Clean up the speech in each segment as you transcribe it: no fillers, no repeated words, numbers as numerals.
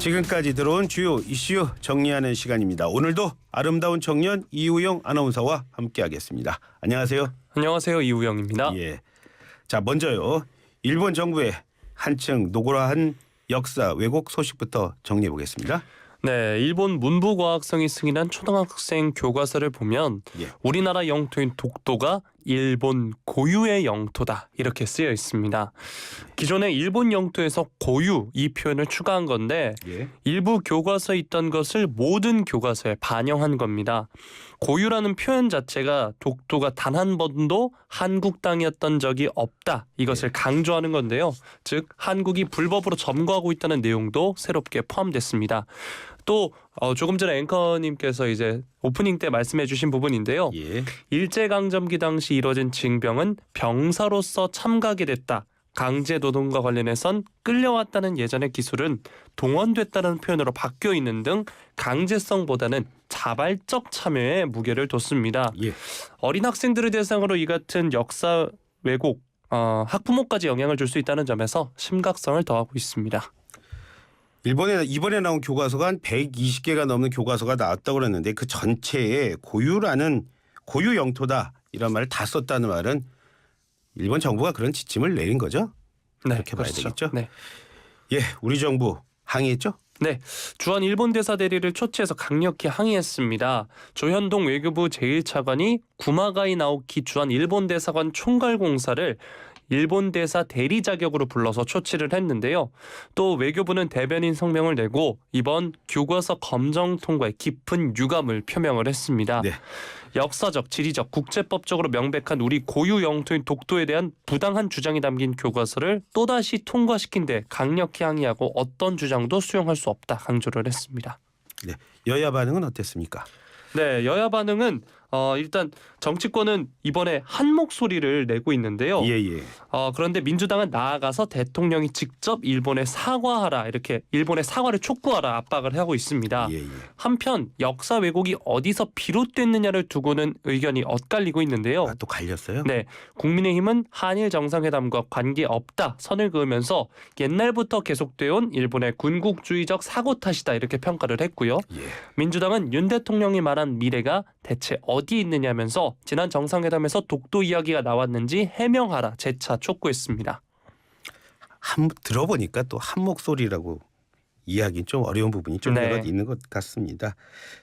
지금까지 들어온 주요 이슈 정리하는 시간입니다. 오늘도 아름다운 청년 이우영 아나운서와 함께하겠습니다. 안녕하세요. 안녕하세요. 이우영입니다. 예. 자, 먼저요. 일본 정부의 한층 노골화한 역사 왜곡 소식부터 정리해 보겠습니다. 네, 일본 문부과학성이 승인한 초등학생 교과서를 보면 우리나라 영토인 독도가 일본 고유의 영토다 이렇게 쓰여 있습니다. 기존에 일본 영토에서 고유 이 표현을 추가한 건데 일부 교과서에 있던 것을 모든 교과서에 반영한 겁니다. 고유라는 표현 자체가 독도가 단 한 번도 한국 땅이었던 적이 없다 이것을 강조하는 건데요. 즉 한국이 불법으로 점거하고 있다는 내용도 새롭게 포함됐습니다. 또 조금 전에 앵커님께서 이제 오프닝 때 말씀해 주신 부분인데요. 일제강점기 당시 이뤄진 징병은 병사로서 참가하게 됐다. 강제노동과 관련해선 끌려왔다는 예전의 기술은 동원됐다는 표현으로 바뀌어 있는 등 강제성보다는 자발적 참여에 무게를 뒀습니다. 어린 학생들을 대상으로 이 같은 역사 왜곡, 학부모까지 영향을 줄 수 있다는 점에서 심각성을 더하고 있습니다. 일본에 이번에 나온 교과서가 한 120개가 넘는 교과서가 나왔다고 그랬는데 그 전체에 고유라는 고유 영토다 이런 말을 다 썼다는 말은 일본 정부가 그런 지침을 내린 거죠? 네, 그렇게 봐야 그렇죠. 되겠죠? 네. 예, 우리 정부 항의했죠? 네, 주한 일본 대사 대리를 초치해서 강력히 항의했습니다. 조현동 외교부 제1차관이 구마가이 나오키 주한 일본 대사관 총괄 공사를 일본 대사 대리 자격으로 불러서 초치를 했는데요. 또 외교부는 대변인 성명을 내고 이번 교과서 검정 통과에 깊은 유감을 표명을 했습니다. 역사적, 지리적, 국제법적으로 명백한 우리 고유 영토인 독도에 대한 부당한 주장이 담긴 교과서를 또다시 통과시킨 데 강력히 항의하고 어떤 주장도 수용할 수 없다 강조를 했습니다. 네, 여야 반응은 어땠습니까? 네, 여야 반응은 일단 정치권은 이번에 한 목소리를 내고 있는데요. 그런데 민주당은 나아가서 대통령이 직접 일본에 사과하라 이렇게 일본의 사과를 촉구하라 압박을 하고 있습니다. 한편 역사 왜곡이 어디서 비롯됐느냐를 두고는 의견이 엇갈리고 있는데요. 또 갈렸어요? 네, 국민의힘은 한일 정상회담과 관계없다 선을 그으면서 옛날부터 계속돼온 일본의 군국주의적 사고 탓이다 이렇게 평가를 했고요. 민주당은 윤 대통령이 말한 미래가 대체 어디 있느냐면서 지난 정상회담에서 독도 이야기가 나왔는지 해명하라 재차 촉구했습니다. 들어보니까 또 한 목소리라고 이야기는 좀 어려운 부분이 좀 있는 것 같습니다.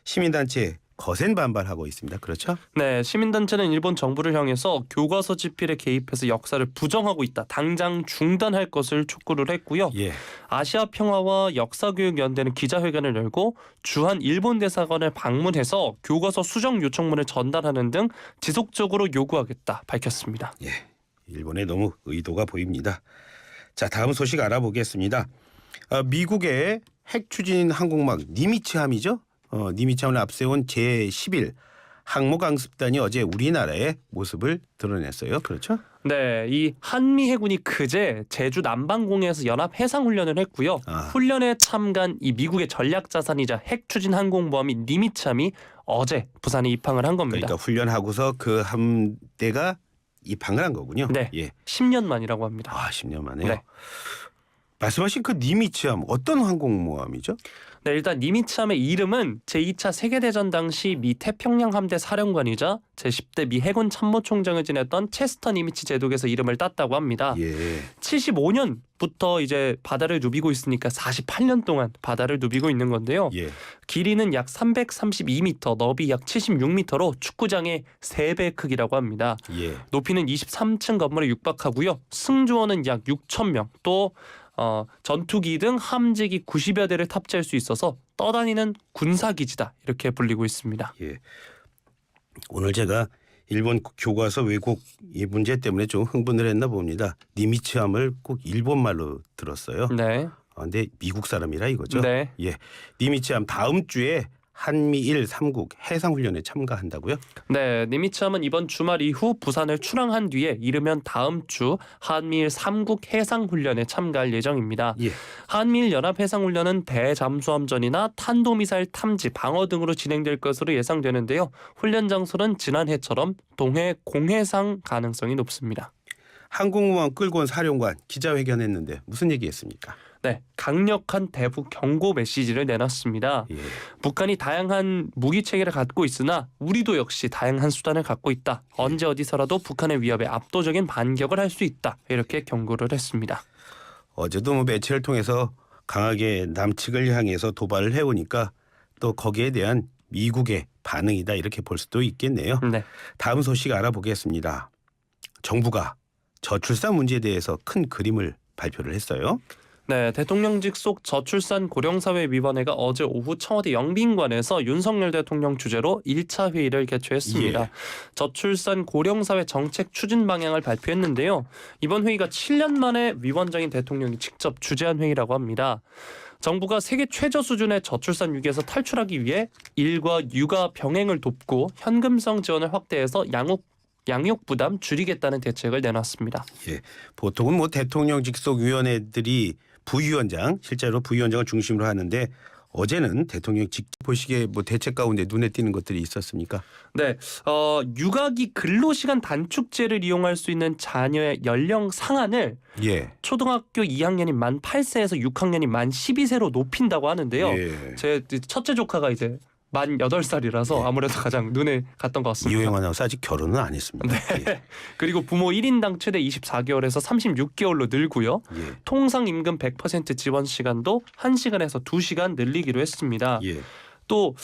시민단체 거센 반발하고 있습니다. 그렇죠? 네, 시민단체는 일본 정부를 향해서 교과서 집필에 개입해서 역사를 부정하고 있다. 당장 중단할 것을 촉구를 했고요. 아시아 평화와 역사교육연대는 기자회견을 열고 주한 일본 대사관을 방문해서 교과서 수정 요청문을 전달하는 등 지속적으로 요구하겠다 밝혔습니다. 일본에 너무 의도가 보입니다. 자, 다음 소식 알아보겠습니다. 미국의 핵 추진 항공모함 니미츠함이죠? 니미츠함을 앞세운 제11 항모강습단이 어제 우리나라의 모습을 드러냈어요. 그렇죠? 네, 이 한미 해군이 그제 제주 남방공해에서 연합 해상 훈련을 했고요. 훈련에 참가한 이 미국의 전략 자산이자 핵 추진 항공모함인 니미츠함이 어제 부산에 입항을 한 겁니다. 그러니까 훈련하고서 그 함대가 입항을 한 거군요. 네, 10년 만이라고 합니다. 10년 만에요? 말씀하신 그 니미츠함 어떤 항공모함이죠? 네, 일단 니미츠함의 이름은 제2차 세계대전 당시 미 태평양 함대 사령관이자 제10대 미 해군 참모총장을 지냈던 체스터 니미츠 제독에서 이름을 땄다고 합니다. 75년부터 이제 바다를 누비고 있으니까 48년 동안 바다를 누비고 있는 건데요. 길이는 약 332m, 너비 약 76m로 축구장의 3배 크기라고 합니다. 높이는 23층 건물에 육박하고요. 승조원은 약 6,000명, 또 전투기 등 함재기 90여 대를 탑재할 수 있어서 떠다니는 군사기지다 이렇게 불리고 있습니다. 오늘 제가 일본 교과서 왜곡 이 문제 때문에 좀 흥분을 했나 봅니다. 니미츠함을 꼭 일본말로 들었어요. 근데 미국 사람이라 이거죠? 니미츠함 다음 주에 한미일 3국 해상훈련에 참가한다고요? 네, 니미츠함은 이번 주말 이후 부산을 출항한 뒤에 이르면 다음 주 한미일 3국 해상훈련에 참가할 예정입니다. 한미일 연합해상훈련은 대잠수함전이나 탄도미사일 탐지, 방어 등으로 진행될 것으로 예상되는데요. 훈련 장소는 지난해처럼 동해 공해상 가능성이 높습니다. 항공모함 끌고 온 사령관 기자회견했는데 무슨 얘기했습니까? 네, 강력한 대북 경고 메시지를 내놨습니다. 예. 북한이 다양한 무기 체계를 갖고 있으나 우리도 역시 다양한 수단을 갖고 있다. 언제 어디서라도 북한의 위협에 압도적인 반격을 할 수 있다. 이렇게 경고를 했습니다. 어제도 뭐 매체를 통해서 강하게 남측을 향해서 도발을 해오니까 또 거기에 대한 미국의 반응이다 이렇게 볼 수도 있겠네요. 네. 다음 소식 알아보겠습니다. 정부가 저출산 문제에 대해서 큰 그림을 발표를 했어요. 네, 대통령직 속 저출산 고령사회 위원회가 어제 오후 청와대 영빈관에서 윤석열 대통령 주재로 1차 회의를 개최했습니다. 예. 저출산 고령사회 정책 추진 방향을 발표했는데요. 이번 회의가 7년 만에 위원장인 대통령이 직접 주재한 회의라고 합니다. 정부가 세계 최저 수준의 저출산 위기에서 탈출하기 위해 일과 육아 병행을 돕고 현금성 지원을 확대해서 양육 부담 줄이겠다는 대책을 내놨습니다. 예, 보통은 뭐 대통령 직속 위원회들이 부위원장, 실제로 부위원장을 중심으로 하는데 어제는 대통령 직접 보시기에 뭐 대책 가운데 눈에 띄는 것들이 있었습니까? 네, 육아기 근로시간 단축제를 이용할 수 있는 자녀의 연령 상한을 예. 초등학교 2학년이 만 8세에서 6학년이 만 12세로 높인다고 하는데요. 예. 제 첫째 조카가 이제 만 8살이라서 아무래도 가장 눈에 갔던 것 같습니다. 이호영 아나운서 아직 결혼은 안 했습니다. 네. 예. 그리고 부모 1인당 최대 24개월에서 36개월로 늘고요. 예. 통상 임금 100% 지원 시간도 1시간에서 2시간 늘리기로 했습니다. 예. 또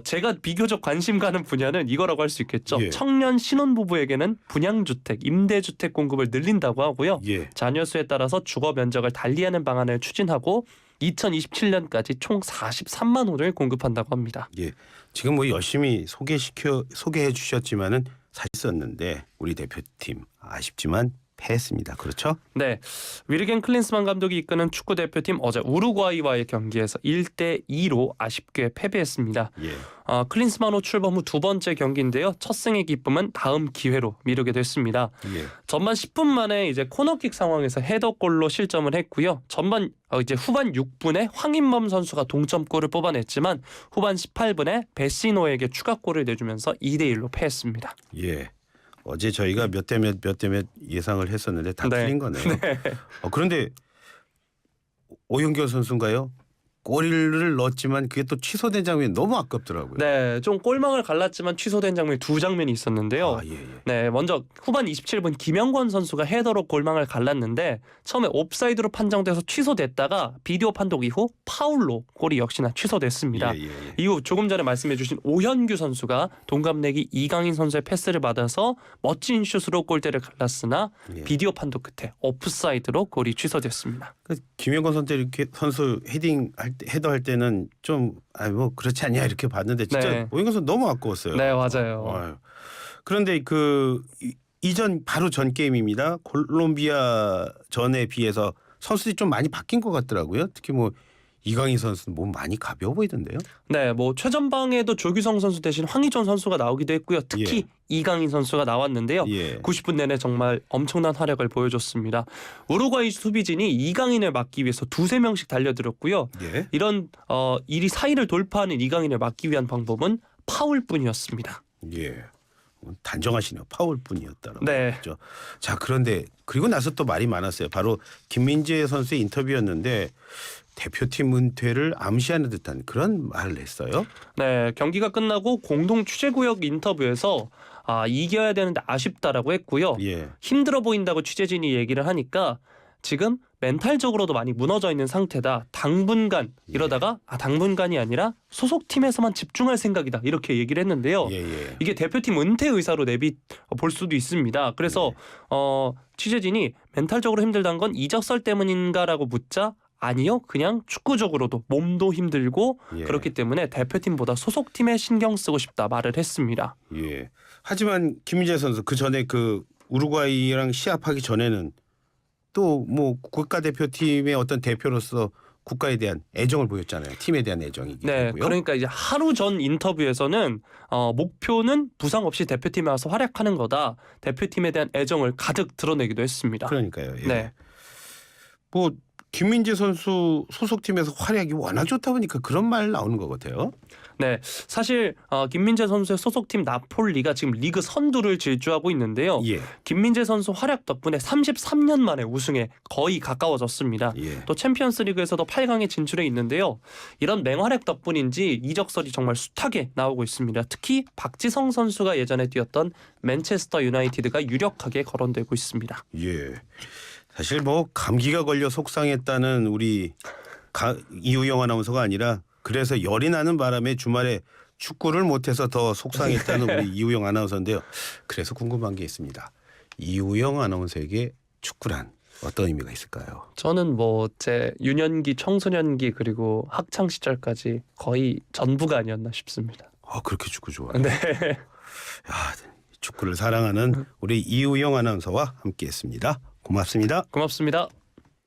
제가 비교적 관심 가는 분야는 이거라고 할 수 있겠죠. 예. 청년 신혼부부에게는 분양주택, 임대주택 공급을 늘린다고 하고요. 예. 자녀 수에 따라서 주거 면적을 달리하는 방안을 추진하고 2027년까지 총 43만 호를 공급한다고 합니다. 예. 지금 뭐 열심히 소개해 주셨지만은 잘했었는데 우리 대표팀 아쉽지만 패했습니다. 그렇죠? 네, 위르겐 클린스만 감독이 이끄는 축구 대표팀 어제 우루과이와의 경기에서 1대2로 아쉽게 패배했습니다. 예. 클린스만 후 출범 후 두 번째 경기인데요. 첫 승의 기쁨은 다음 기회로 미루게 됐습니다. 예. 전반 10분 만에 이제 코너킥 상황에서 헤더골로 실점을 했고요. 전반 이제 후반 6분에 황인범 선수가 동점골을 뽑아냈지만 후반 18분에 베시노에게 추가골을 내주면서 2대1로 패했습니다. 예. 어제 저희가 몇 대 몇 예상을 했었는데 다 네. 틀린 거네요. 네. 그런데 오영규 선수인가요? 골을 넣었지만 그게 또 취소된 장면이 너무 아깝더라고요. 네, 좀 골망을 갈랐지만 취소된 장면이 두 장면이 있었는데요. 아, 예, 예. 네, 먼저 후반 27분 김영권 선수가 헤더로 골망을 갈랐는데 처음에 옵사이드로 판정돼서 취소됐다가 비디오 판독 이후 파울로 골이 역시나 취소됐습니다. 예, 예, 예. 이후 조금 전에 말씀해주신 오현규 선수가 동갑내기 이강인 선수의 패스를 받아서 멋진 슛으로 골대를 갈랐으나 예. 비디오 판독 끝에 오프사이드로 골이 취소됐습니다. 김영건 선수 헤딩 헤더 할 때는 좀 뭐 그렇지 않냐 이렇게 봤는데 진짜 네. 오영건 선수 너무 아까웠어요. 네, 맞아요. 아유. 그런데 그 이전 바로 전 게임입니다. 콜롬비아 전에 비해서 선수들이 좀 많이 바뀐 것 같더라고요. 특히 뭐 이강인 선수는 몸 많이 가벼워 보이던데요. 네, 뭐 최전방에도 조규성 선수 대신 황희찬 선수가 나오기도 했고요. 특히 예. 이강인 선수가 나왔는데요. 예. 90분 내내 정말 엄청난 활약을 보여줬습니다. 우루과이 수비진이 이강인을 막기 위해서 두세 명씩 달려들었고요. 예. 이런 일이 사이를 돌파하는 이강인을 막기 위한 방법은 파울뿐이었습니다. 예. 단정하시네요. 파울뿐이었다라고. 네. 했죠. 자, 그런데 그리고 나서 또 말이 많았어요. 바로 김민재 선수의 인터뷰였는데 대표팀 은퇴를 암시하는 듯한 그런 말을 했어요. 네, 경기가 끝나고 공동 취재구역 인터뷰에서 이겨야 되는데 아쉽다라고 했고요. 예. 힘들어 보인다고 취재진이 얘기를 하니까 지금 멘탈적으로도 많이 무너져 있는 상태다. 당분간 이러다가 당분간이 아니라 소속팀에서만 집중할 생각이다. 이렇게 얘기를 했는데요. 예, 예. 이게 대표팀 은퇴 의사로 볼 수도 있습니다. 그래서 취재진이 멘탈적으로 힘들다는 건 이적설 때문인가라고 묻자 아니요. 그냥 축구적으로도 몸도 힘들고 예. 그렇기 때문에 대표팀보다 소속팀에 신경 쓰고 싶다 말을 했습니다. 예. 하지만 김민재 선수 그 전에 그 우루과이랑 시합하기 전에는 또 뭐 국가대표팀의 어떤 대표로서 국가에 대한 애정을 보였잖아요. 팀에 대한 애정이기도 네, 하고요. 그러니까 이제 하루 전 인터뷰에서는 목표는 부상 없이 대표팀에 와서 활약하는 거다. 대표팀에 대한 애정을 가득 드러내기도 했습니다. 그러니까요. 예. 네. 뭐 김민재 선수 소속팀에서 활약이 워낙 좋다 보니까 그런 말 나오는 것 같아요. 네, 사실 김민재 선수의 소속팀 나폴리가 지금 리그 선두를 질주하고 있는데요. 예. 김민재 선수 활약 덕분에 33년 만에 우승에 거의 가까워졌습니다. 예. 또 챔피언스리그에서도 8강에 진출해 있는데요. 이런 맹활약 덕분인지 이적설이 정말 숱하게 나오고 있습니다. 특히 박지성 선수가 예전에 뛰었던 맨체스터 유나이티드가 유력하게 거론되고 있습니다. 예. 사실 뭐 감기가 걸려 속상했다는 우리 이우영 아나운서가 아니라 그래서 열이 나는 바람에 주말에 축구를 못해서 더 속상했다는 우리 이우영 아나운서인데요. 그래서 궁금한 게 있습니다. 이우영 아나운서에게 축구란 어떤 의미가 있을까요? 저는 뭐 제 유년기, 청소년기 그리고 학창 시절까지 거의 전부가 아니었나 싶습니다. 아, 그렇게 축구 좋아해요? 네. 야, 축구를 사랑하는 우리 이우영 아나운서와 함께했습니다. 고맙습니다. 고맙습니다.